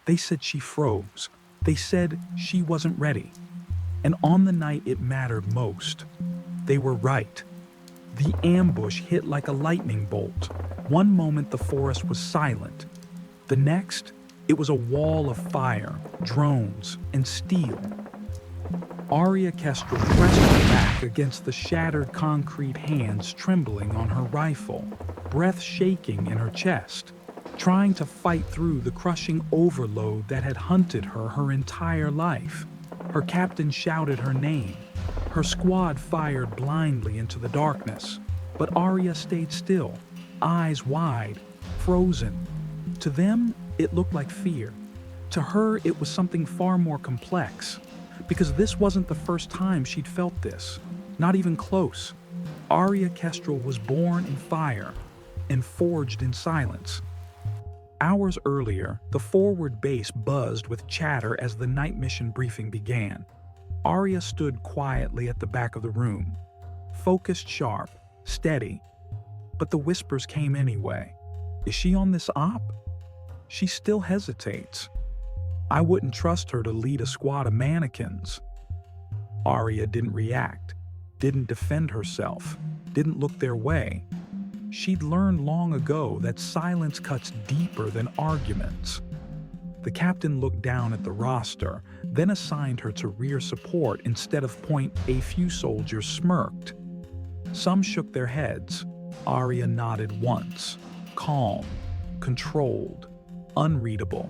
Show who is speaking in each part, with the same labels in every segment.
Speaker 1: They said she froze. They said she wasn't ready. And on the night it mattered most, they were right. The ambush hit like a lightning bolt. One moment the forest was silent. The next, it was a wall of fire, drones, and steel. Aria Kestrel pressed her back against the shattered concrete, hands trembling on her rifle, breath shaking in her chest, trying to fight through the crushing overload that had hunted her entire life. Her captain shouted her name. Her squad fired blindly into the darkness, but Aria stayed still, eyes wide, frozen. To them, it looked like fear. To her, it was something far more complex, because this wasn't the first time she'd felt this, not even close. Aria Kestrel was born in fire and forged in silence. Hours earlier, the forward base buzzed with chatter as the night mission briefing began. Aria stood quietly at the back of the room, focused, sharp, steady. But the whispers came anyway. Is she on this op? She still hesitates. I wouldn't trust her to lead a squad of mannequins. Aria didn't react, didn't defend herself, didn't look their way. She'd learned long ago that silence cuts deeper than arguments. The captain looked down at the roster, then assigned her to rear support instead of point. A few soldiers smirked. Some shook their heads. Aria nodded once, calm, controlled, unreadable.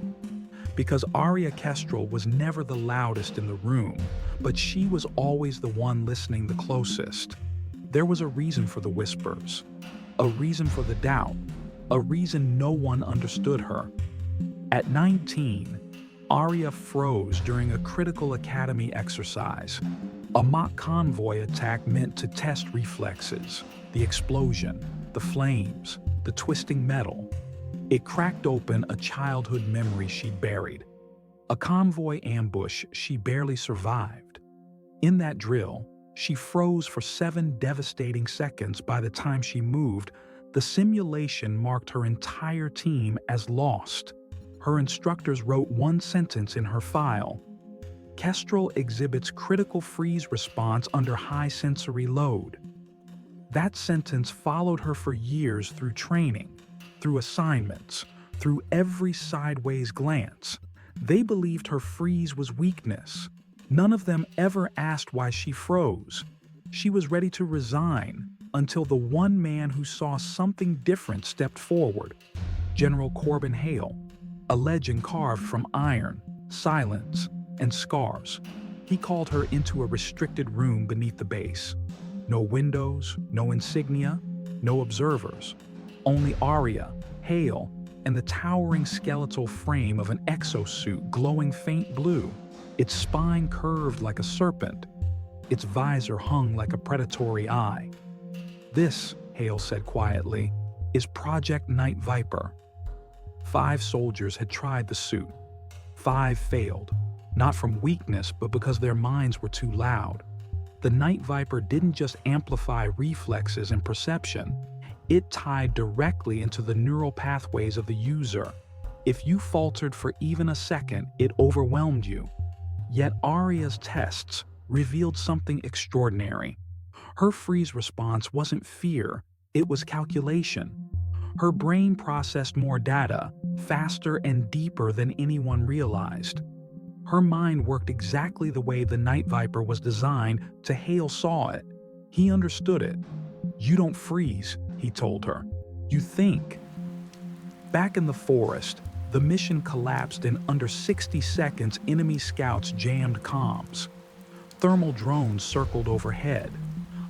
Speaker 1: Because Aria Kestrel was never the loudest in the room, but she was always the one listening the closest. There was a reason for the whispers, a reason for the doubt, a reason no one understood her. At 19, Aria froze during a critical academy exercise, a mock convoy attack meant to test reflexes, the explosion, the flames, the twisting metal. It cracked open a childhood memory she'd buried, a convoy ambush she barely survived. In that drill, she froze for 7 devastating seconds. By the time she moved, the simulation marked her entire team as lost. Her instructors wrote one sentence in her file: Kestrel exhibits critical freeze response under high sensory load. That sentence followed her for years through training, through assignments, through every sideways glance. They believed her freeze was weakness. None of them ever asked why she froze. She was ready to resign until the one man who saw something different stepped forward. General Corbin Hale, a legend carved from iron, silence, and scars. He called her into a restricted room beneath the base. No windows, no insignia, no observers. Only Aria, Hale, and the towering skeletal frame of an exosuit glowing faint blue, its spine curved like a serpent, its visor hung like a predatory eye. This, Hale said quietly, is Project Night Viper. 5 soldiers had tried the suit. 5 failed, not from weakness, but because their minds were too loud. The Night Viper didn't just amplify reflexes and perception, it tied directly into the neural pathways of the user. If you faltered for even a second, it overwhelmed you. Yet Aria's tests revealed something extraordinary. Her freeze response wasn't fear, it was calculation. Her brain processed more data, faster and deeper than anyone realized. Her mind worked exactly the way the Night Viper was designed to. Hale saw it. He understood it. You don't freeze, he told her. You think. Back in the forest, the mission collapsed in under 60 seconds. Enemy scouts jammed comms. Thermal drones circled overhead.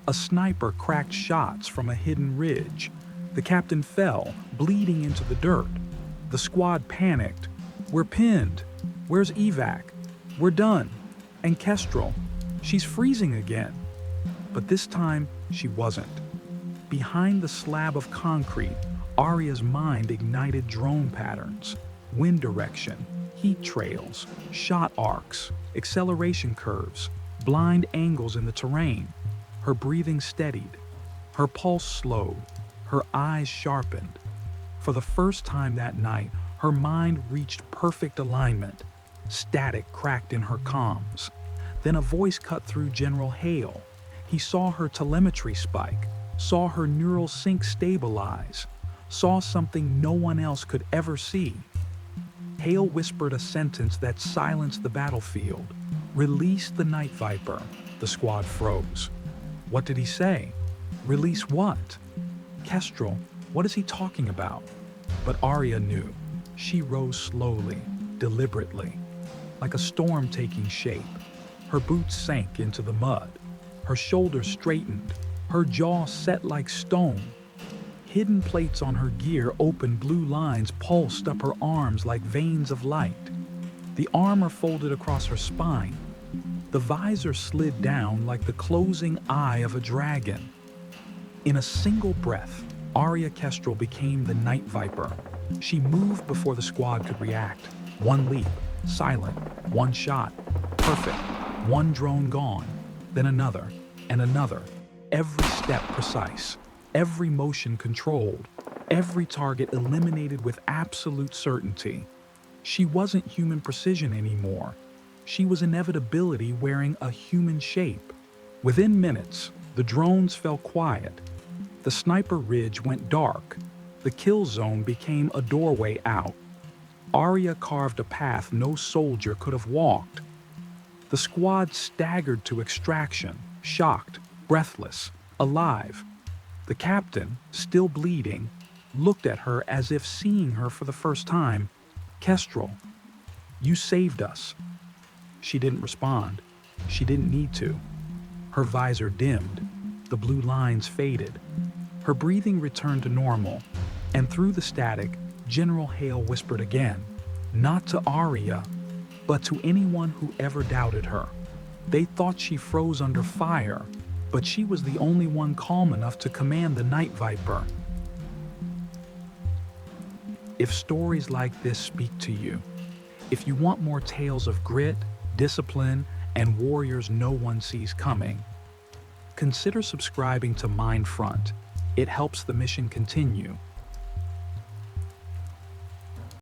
Speaker 1: A sniper cracked shots from a hidden ridge. The captain fell, bleeding into the dirt. The squad panicked. We're pinned. Where's evac? We're done. And Kestrel, she's freezing again. But this time, she wasn't. Behind the slab of concrete, Aria's mind ignited drone patterns, wind direction, heat trails, shot arcs, acceleration curves, blind angles in the terrain. Her breathing steadied, her pulse slowed, her eyes sharpened. For the first time that night, Her mind reached perfect alignment. Static cracked in her comms. Then a voice cut through General Hale. He saw her telemetry spike, saw her neural sync stabilize, saw something no one else could ever see. Hale whispered a sentence that silenced the battlefield. "Release the Night Viper." The squad froze. What did he say? Release what? Kestrel, what is he talking about? But Aria knew. She rose slowly, deliberately, like a storm taking shape. Her boots sank into the mud. Her shoulders straightened, her jaw set like stone. Hidden plates on her gear opened, blue lines pulsed up her arms like veins of light. The armor folded across her spine. The visor slid down like the closing eye of a dragon. In a single breath, Aria Kestrel became the Night Viper. She moved before the squad could react. One leap, silent, one shot, perfect, one drone gone, then another, and another, every step precise, every motion controlled, every target eliminated with absolute certainty. She wasn't human precision anymore. She was inevitability wearing a human shape. Within minutes, the drones fell quiet. The sniper ridge went dark. The kill zone became a doorway out. Aria carved a path no soldier could have walked. The squad staggered to extraction, shocked, breathless, alive. The captain, still bleeding, looked at her as if seeing her for the first time. "Kestrel, you saved us." She didn't respond. She didn't need to. Her visor dimmed. The blue lines faded. Her breathing returned to normal. And through the static, General Hale whispered again, not to Aria, but to anyone who ever doubted her. They thought she froze under fire, but she was the only one calm enough to command the Night Viper. If stories like this speak to you, if you want more tales of grit, discipline, and warriors no one sees coming, consider subscribing to MindFront. It helps the mission continue.